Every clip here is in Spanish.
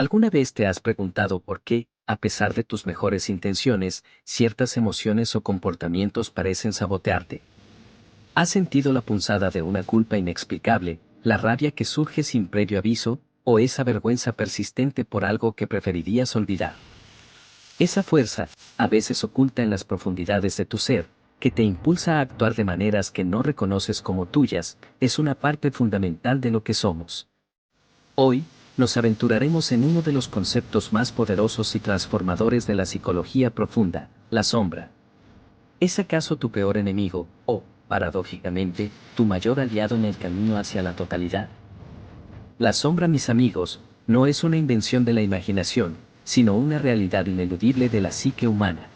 ¿Alguna vez te has preguntado por qué, a pesar de tus mejores intenciones, ciertas emociones o comportamientos parecen sabotearte? ¿Has sentido la punzada de una culpa inexplicable, la rabia que surge sin previo aviso, o esa vergüenza persistente por algo que preferirías olvidar? Esa fuerza, a veces oculta en las profundidades de tu ser, que te impulsa a actuar de maneras que no reconoces como tuyas, es una parte fundamental de lo que somos. Hoy, nos aventuraremos en uno de los conceptos más poderosos y transformadores de la psicología profunda, la sombra. ¿Es acaso tu peor enemigo, o, paradójicamente, tu mayor aliado en el camino hacia la totalidad? La sombra, mis amigos, no es una invención de la imaginación, sino una realidad ineludible de la psique humana.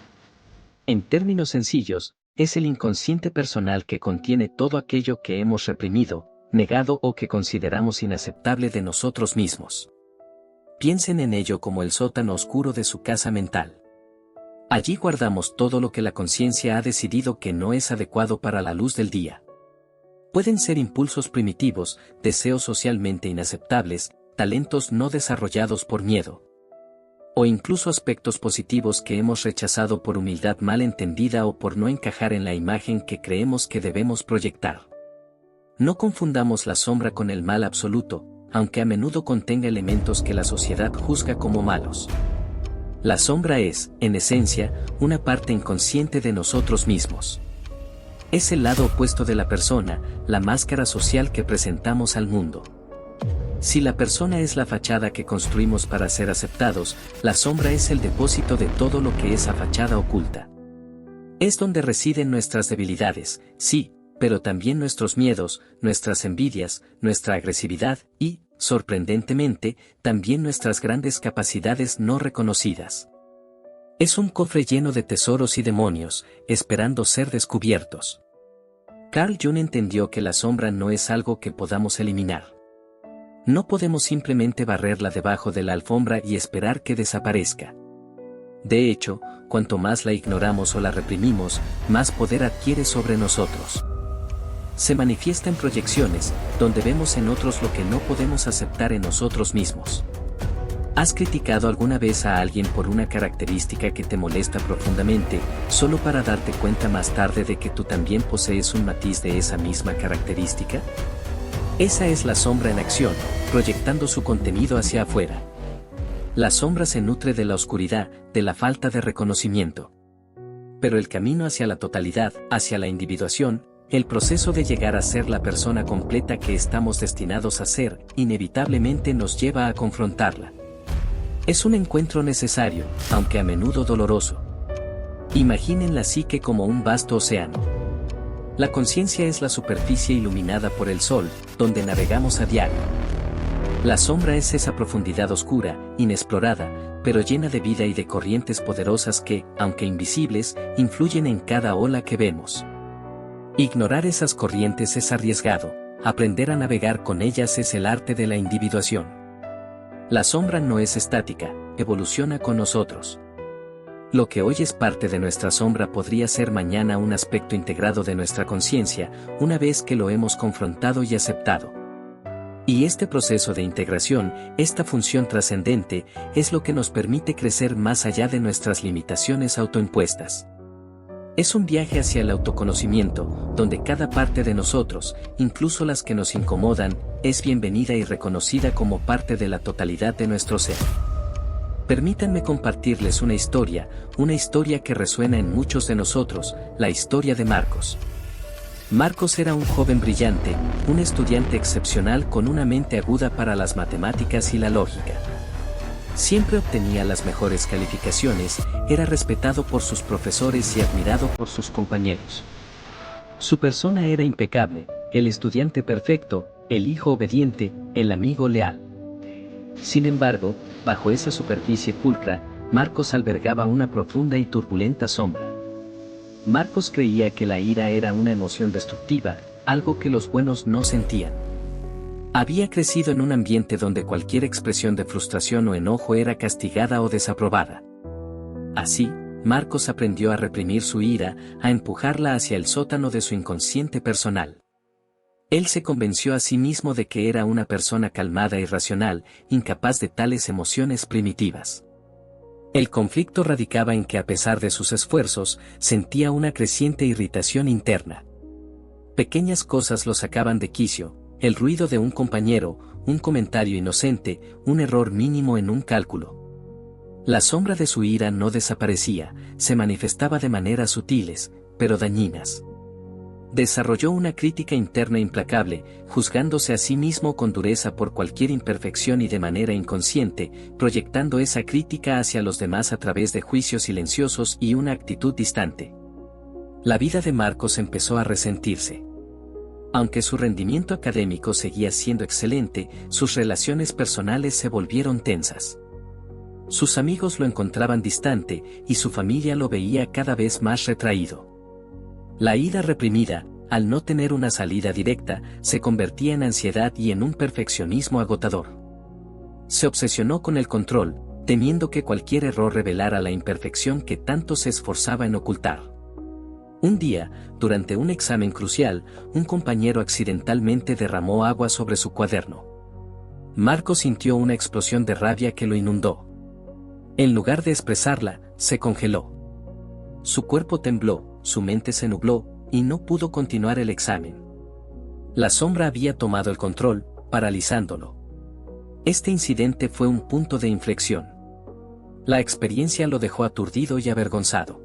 En términos sencillos, es el inconsciente personal que contiene todo aquello que hemos reprimido, negado o que consideramos inaceptable de nosotros mismos. Piensen en ello como el sótano oscuro de su casa mental. Allí guardamos todo lo que la conciencia ha decidido que no es adecuado para la luz del día. Pueden ser impulsos primitivos, deseos socialmente inaceptables, talentos no desarrollados por miedo. O incluso aspectos positivos que hemos rechazado por humildad mal entendida o por no encajar en la imagen que creemos que debemos proyectar. No confundamos la sombra con el mal absoluto, aunque a menudo contenga elementos que la sociedad juzga como malos. La sombra es, en esencia, una parte inconsciente de nosotros mismos. Es el lado opuesto de la persona, la máscara social que presentamos al mundo. Si la persona es la fachada que construimos para ser aceptados, la sombra es el depósito de todo lo que esa fachada oculta. Es donde residen nuestras debilidades, sí, pero también nuestros miedos, nuestras envidias, nuestra agresividad y, sorprendentemente, también nuestras grandes capacidades no reconocidas. Es un cofre lleno de tesoros y demonios, esperando ser descubiertos. Carl Jung entendió que la sombra no es algo que podamos eliminar. No podemos simplemente barrerla debajo de la alfombra y esperar que desaparezca. De hecho, cuanto más la ignoramos o la reprimimos, más poder adquiere sobre nosotros. Se manifiesta en proyecciones, donde vemos en otros lo que no podemos aceptar en nosotros mismos. ¿Has criticado alguna vez a alguien por una característica que te molesta profundamente, solo para darte cuenta más tarde de que tú también posees un matiz de esa misma característica? Esa es la sombra en acción, proyectando su contenido hacia afuera. La sombra se nutre de la oscuridad, de la falta de reconocimiento. Pero el camino hacia la totalidad, hacia la individuación, el proceso de llegar a ser la persona completa que estamos destinados a ser, inevitablemente nos lleva a confrontarla. Es un encuentro necesario, aunque a menudo doloroso. Imaginen la psique como un vasto océano. La conciencia es la superficie iluminada por el sol, donde navegamos a diario. La sombra es esa profundidad oscura, inexplorada, pero llena de vida y de corrientes poderosas que, aunque invisibles, influyen en cada ola que vemos. Ignorar esas corrientes es arriesgado, aprender a navegar con ellas es el arte de la individuación. La sombra no es estática, evoluciona con nosotros. Lo que hoy es parte de nuestra sombra podría ser mañana un aspecto integrado de nuestra conciencia, una vez que lo hemos confrontado y aceptado. Y este proceso de integración, esta función trascendente, es lo que nos permite crecer más allá de nuestras limitaciones autoimpuestas. Es un viaje hacia el autoconocimiento, donde cada parte de nosotros, incluso las que nos incomodan, es bienvenida y reconocida como parte de la totalidad de nuestro ser. Permítanme compartirles una historia que resuena en muchos de nosotros, la historia de Marcos. Marcos era un joven brillante, un estudiante excepcional con una mente aguda para las matemáticas y la lógica. Siempre obtenía las mejores calificaciones, era respetado por sus profesores y admirado por sus compañeros. Su persona era impecable, el estudiante perfecto, el hijo obediente, el amigo leal. Sin embargo, bajo esa superficie pulcra, Marcos albergaba una profunda y turbulenta sombra. Marcos creía que la ira era una emoción destructiva, algo que los buenos no sentían. Había crecido en un ambiente donde cualquier expresión de frustración o enojo era castigada o desaprobada. Así, Marcos aprendió a reprimir su ira, a empujarla hacia el sótano de su inconsciente personal. Él se convenció a sí mismo de que era una persona calmada y racional, incapaz de tales emociones primitivas. El conflicto radicaba en que a pesar de sus esfuerzos, sentía una creciente irritación interna. Pequeñas cosas lo sacaban de quicio, el ruido de un compañero, un comentario inocente, un error mínimo en un cálculo. La sombra de su ira no desaparecía, se manifestaba de maneras sutiles, pero dañinas. Desarrolló una crítica interna implacable, juzgándose a sí mismo con dureza por cualquier imperfección y de manera inconsciente, proyectando esa crítica hacia los demás a través de juicios silenciosos y una actitud distante. La vida de Marcos empezó a resentirse. Aunque su rendimiento académico seguía siendo excelente, sus relaciones personales se volvieron tensas. Sus amigos lo encontraban distante, y su familia lo veía cada vez más retraído. La ira reprimida, al no tener una salida directa, se convertía en ansiedad y en un perfeccionismo agotador. Se obsesionó con el control, temiendo que cualquier error revelara la imperfección que tanto se esforzaba en ocultar. Un día, durante un examen crucial, un compañero accidentalmente derramó agua sobre su cuaderno. Marcos sintió una explosión de rabia que lo inundó. En lugar de expresarla, se congeló. Su cuerpo tembló, su mente se nubló, y no pudo continuar el examen. La sombra había tomado el control, paralizándolo. Este incidente fue un punto de inflexión. La experiencia lo dejó aturdido y avergonzado.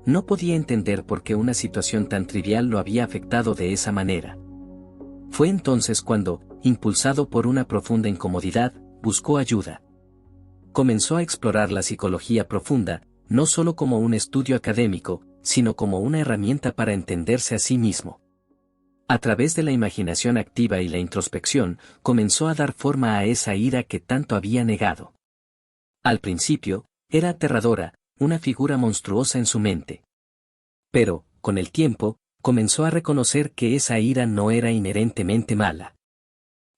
No podía entender por qué una situación tan trivial lo había afectado de esa manera. Fue entonces cuando, impulsado por una profunda incomodidad, buscó ayuda. Comenzó a explorar la psicología profunda, no solo como un estudio académico, sino como una herramienta para entenderse a sí mismo. A través de la imaginación activa y la introspección, comenzó a dar forma a esa ira que tanto había negado. Al principio, era aterradora, una figura monstruosa en su mente. Pero, con el tiempo, comenzó a reconocer que esa ira no era inherentemente mala.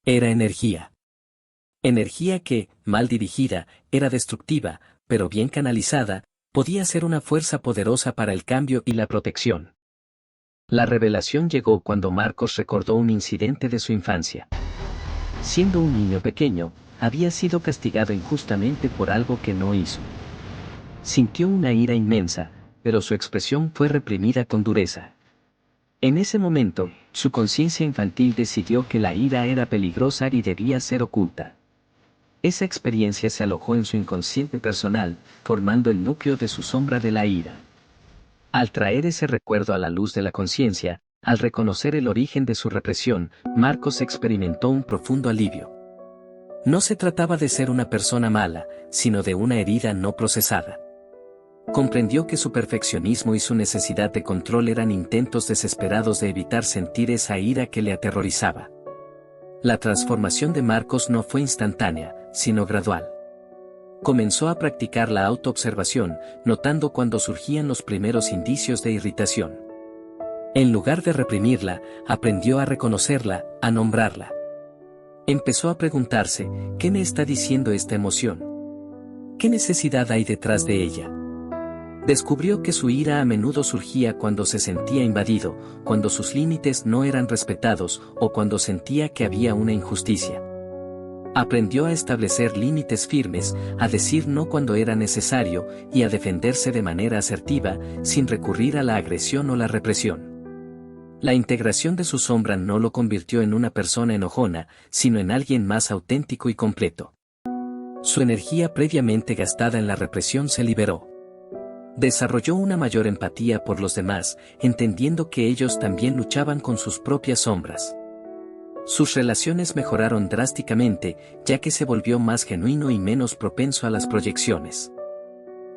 Era energía. Energía que, mal dirigida, era destructiva, pero bien canalizada, podía ser una fuerza poderosa para el cambio y la protección. La revelación llegó cuando Marcos recordó un incidente de su infancia. Siendo un niño pequeño, había sido castigado injustamente por algo que no hizo. Sintió una ira inmensa, pero su expresión fue reprimida con dureza. En ese momento, su conciencia infantil decidió que la ira era peligrosa y debía ser oculta. Esa experiencia se alojó en su inconsciente personal, formando el núcleo de su sombra de la ira. Al traer ese recuerdo a la luz de la conciencia, al reconocer el origen de su represión, Marcos experimentó un profundo alivio. No se trataba de ser una persona mala, sino de una herida no procesada. Comprendió que su perfeccionismo y su necesidad de control eran intentos desesperados de evitar sentir esa ira que le aterrorizaba. La transformación de Marcos no fue instantánea, sino gradual. Comenzó a practicar la autoobservación, notando cuando surgían los primeros indicios de irritación. En lugar de reprimirla, aprendió a reconocerla, a nombrarla. Empezó a preguntarse, ¿qué me está diciendo esta emoción? ¿Qué necesidad hay detrás de ella? Descubrió que su ira a menudo surgía cuando se sentía invadido, cuando sus límites no eran respetados o cuando sentía que había una injusticia. Aprendió a establecer límites firmes, a decir no cuando era necesario y a defenderse de manera asertiva, sin recurrir a la agresión o la represión. La integración de su sombra no lo convirtió en una persona enojona, sino en alguien más auténtico y completo. Su energía previamente gastada en la represión se liberó. Desarrolló una mayor empatía por los demás, entendiendo que ellos también luchaban con sus propias sombras. Sus relaciones mejoraron drásticamente, ya que se volvió más genuino y menos propenso a las proyecciones.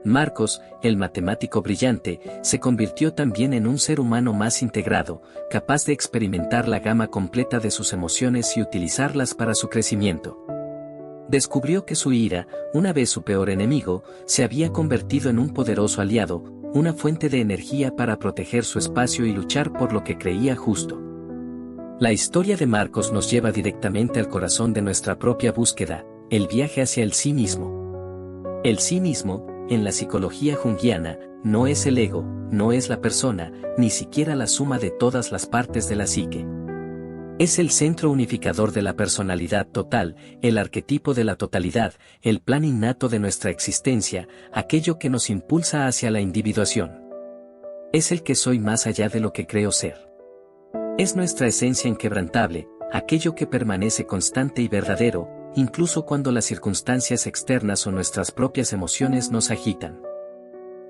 Marcos, el matemático brillante, se convirtió también en un ser humano más integrado, capaz de experimentar la gama completa de sus emociones y utilizarlas para su crecimiento. Descubrió que su ira, una vez su peor enemigo, se había convertido en un poderoso aliado, una fuente de energía para proteger su espacio y luchar por lo que creía justo. La historia de Marcos nos lleva directamente al corazón de nuestra propia búsqueda, el viaje hacia el sí mismo. El sí mismo, en la psicología junguiana, no es el ego, no es la persona, ni siquiera la suma de todas las partes de la psique. Es el centro unificador de la personalidad total, el arquetipo de la totalidad, el plan innato de nuestra existencia, aquello que nos impulsa hacia la individuación. Es el que soy más allá de lo que creo ser. Es nuestra esencia inquebrantable, aquello que permanece constante y verdadero, incluso cuando las circunstancias externas o nuestras propias emociones nos agitan.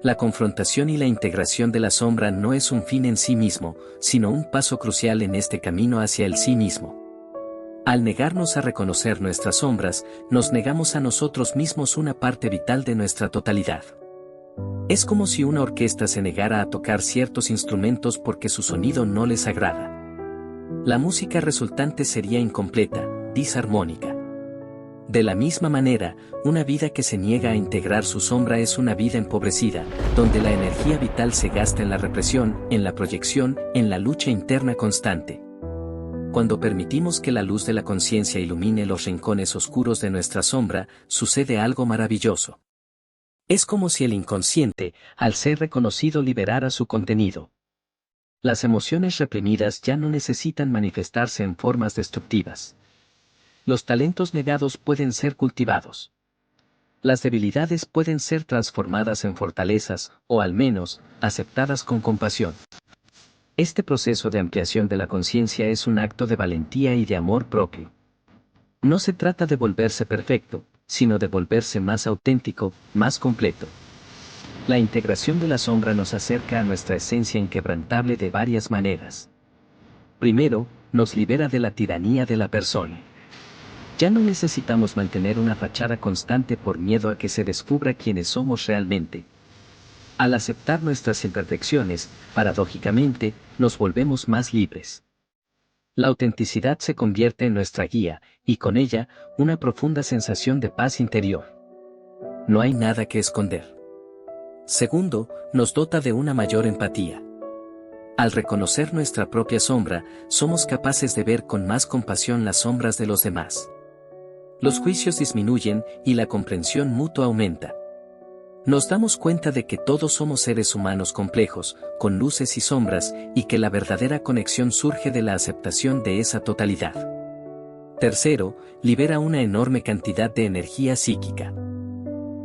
La confrontación y la integración de la sombra no es un fin en sí mismo, sino un paso crucial en este camino hacia el sí mismo. Al negarnos a reconocer nuestras sombras, nos negamos a nosotros mismos una parte vital de nuestra totalidad. Es como si una orquesta se negara a tocar ciertos instrumentos porque su sonido no les agrada. La música resultante sería incompleta, disarmónica. De la misma manera, una vida que se niega a integrar su sombra es una vida empobrecida, donde la energía vital se gasta en la represión, en la proyección, en la lucha interna constante. Cuando permitimos que la luz de la conciencia ilumine los rincones oscuros de nuestra sombra, sucede algo maravilloso. Es como si el inconsciente, al ser reconocido, liberara su contenido. Las emociones reprimidas ya no necesitan manifestarse en formas destructivas. Los talentos negados pueden ser cultivados. Las debilidades pueden ser transformadas en fortalezas, o al menos, aceptadas con compasión. Este proceso de ampliación de la conciencia es un acto de valentía y de amor propio. No se trata de volverse perfecto, sino de volverse más auténtico, más completo. La integración de la sombra nos acerca a nuestra esencia inquebrantable de varias maneras. Primero, nos libera de la tiranía de la persona. Ya no necesitamos mantener una fachada constante por miedo a que se descubra quiénes somos realmente. Al aceptar nuestras imperfecciones, paradójicamente, nos volvemos más libres. La autenticidad se convierte en nuestra guía, y con ella, una profunda sensación de paz interior. No hay nada que esconder. Segundo, nos dota de una mayor empatía. Al reconocer nuestra propia sombra, somos capaces de ver con más compasión las sombras de los demás. Los juicios disminuyen y la comprensión mutua aumenta. Nos damos cuenta de que todos somos seres humanos complejos, con luces y sombras, y que la verdadera conexión surge de la aceptación de esa totalidad. Tercero, libera una enorme cantidad de energía psíquica.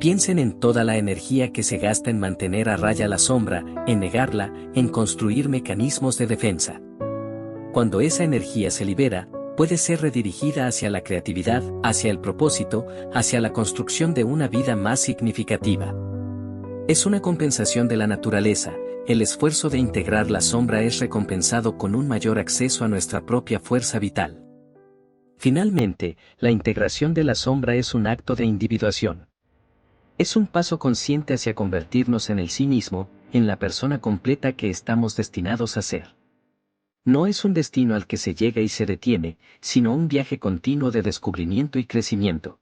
Piensen en toda la energía que se gasta en mantener a raya la sombra, en negarla, en construir mecanismos de defensa. Cuando esa energía se libera, puede ser redirigida hacia la creatividad, hacia el propósito, hacia la construcción de una vida más significativa. Es una compensación de la naturaleza, el esfuerzo de integrar la sombra es recompensado con un mayor acceso a nuestra propia fuerza vital. Finalmente, la integración de la sombra es un acto de individuación. Es un paso consciente hacia convertirnos en el sí mismo, en la persona completa que estamos destinados a ser. No es un destino al que se llega y se detiene, sino un viaje continuo de descubrimiento y crecimiento.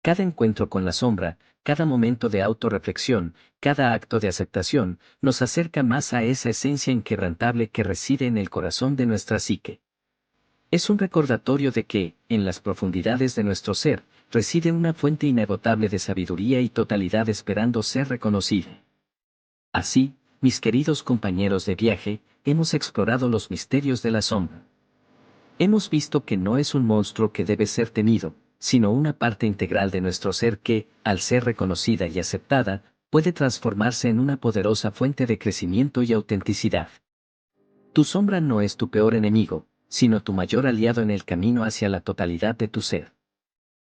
Cada encuentro con la sombra, cada momento de autorreflexión, cada acto de aceptación, nos acerca más a esa esencia inquebrantable que reside en el corazón de nuestra psique. Es un recordatorio de que, en las profundidades de nuestro ser, reside una fuente inagotable de sabiduría y totalidad esperando ser reconocida. Así, mis queridos compañeros de viaje, hemos explorado los misterios de la sombra. Hemos visto que no es un monstruo que debe ser temido, sino una parte integral de nuestro ser que, al ser reconocida y aceptada, puede transformarse en una poderosa fuente de crecimiento y autenticidad. Tu sombra no es tu peor enemigo, sino tu mayor aliado en el camino hacia la totalidad de tu ser.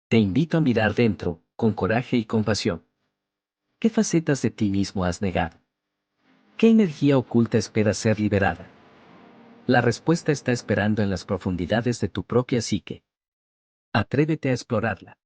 Te invito a mirar dentro, con coraje y compasión. ¿Qué facetas de ti mismo has negado? ¿Qué energía oculta espera ser liberada? La respuesta está esperando en las profundidades de tu propia psique. Atrévete a explorarla.